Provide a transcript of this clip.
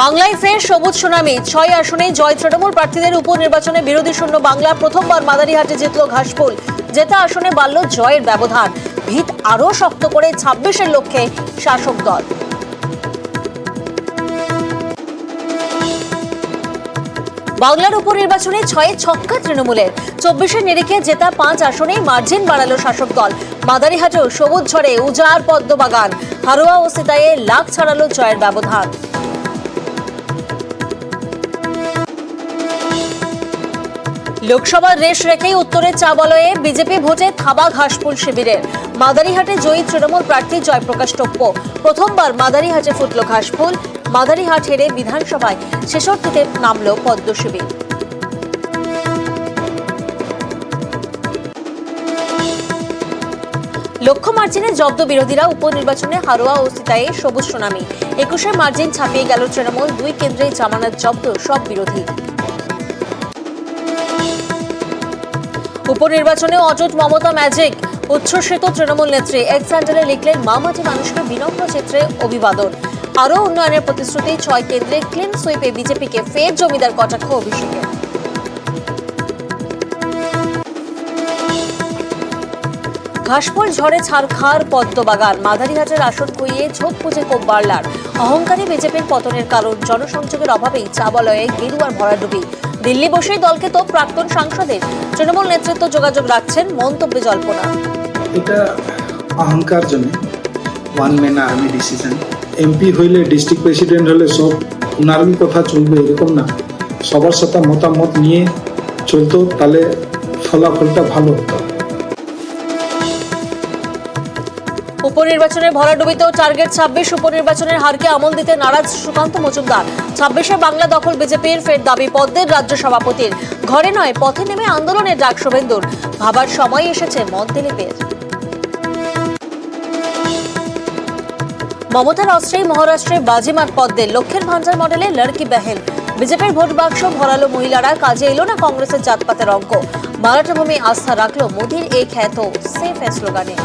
বাংলায় ফের সবুজ সুনামি। ৬ আসনে জয় তৃণমূল প্রার্থীদের উপনির্বাচনে বিরোধী শূন্য বাংলা। প্রথমবার মাদারিহাটে জিতল ঘাসফুল। জেতা আসনে বাড়ল জয়ের ব্যবধান। ভিত আরও শক্ত করে ২৬-এর লক্ষ্যে শাসক দল। বাংলার উপনির্বাচনে ৬-এ ছক্কা তৃণমূলের। ২৪-এর নিরিখে জেতা ৫ আসনেই মার্জিন বাড়ালো শাসক দল। মাদারিহাটেও সবুজ ঝড়ে উজাড় পদ্মবাগান। হারোয়া ও সিতাইয়ে লাখ ছাড়ালো জয়ের ব্যবধান। লোকসভার রেশ রেখেই উত্তরে চা বলয়ে বিজেপি ভোটে থাবা ঘাসফুল শিবিরের। মাদারিহাটে জয়ী তৃণমূল প্রার্থী জয়প্রকাশ টপ্প। প্রথমবার মাদারিহাটে ফুটল ঘাসফুল। মাদারিহাট হেরে বিধানসভায় ৬৬-তে নামল পদ্ম শিবির। লক্ষ্য মার্জিনে জব্দ বিরোধীরা। উপনির্বাচনে হারোয়া ও সিতাইয়ে সবুজ সুনামি। ২১-এর মার্জিন ছাপিয়ে গেল তৃণমূল। ২ কেন্দ্রেই জামানত জব্দ সব বিরোধী। উপনির্বাচনে অটুট মমতা ম্যাজিক। উচ্ছ্বসিত তৃণমূল নেত্রী এক্স হ্যান্ডেলে লিখলেন মা মাটি মানুষকে বিনম্র চিত্রে অভিবাদন। আরও উন্নয়নের প্রতিশ্রুতি। ৬ কেন্দ্রে ক্লিন সুইপে বিজেপিকে ফের জমিদার কটাক্ষ অভিষেকে। ঘাসফুল ঝড়ে ছারখার পদ্মবাগান। মাদারিহাটের আসন খুইয়ে ঝোঁক পুজে কোপ বাড়লার। অহংকারী বিজেপির পতনের কারণ জনসংযোগের অভাবেই চা বলয়ে গেরুয়ার ভরাডুবি। দিল্লি বসেই দলকে তো প্রাক্তন সাংসদের। তৃণমূল নেতৃত্ব যোগাযোগ রাখছেন, মন্তব্যে জল্পনা। এটা অহংকার জন্য one man army decision. MP হইলে ডিস্ট্রিক্ট প্রেসিডেন্ট হলে সব উনারই কথা চলবে এরকম না। সবার সাথে মতামত নিয়ে চলতো, তাহলে ফলাফলটা ভালো হতো। উপনির্বাচনের ভরাডুবিতেও টার্গেট ২৬। উপনির্বাচনের হারকে আমল দিতে নারাজ সুকান্ত মজুমদার। ২৬-এ বাংলা দখল বিজেপির, ফের দাবি পদ্মের রাজ্য সভাপতির। ঘরে নয় পথে নেমে আন্দোলনের ডাক শুভেন্দুর। ভাবার সময় এসেছে মত দিলীপের। মমতার অস্ত্রেই মহারাষ্ট্রে বাজিমাত পদ্মের। লক্ষ্যের ভান্ডার মডেলে লড়কি বেহেন। বিজেপির ভোট বাক্স ভরালো মহিলারা। কাজে এলো না কংগ্রেসের জাতপাতের অঙ্ক। মারাঠা ভূমি আস্থা রাখলো মোদীর এই খ্যাত সেফ স্লোগানে।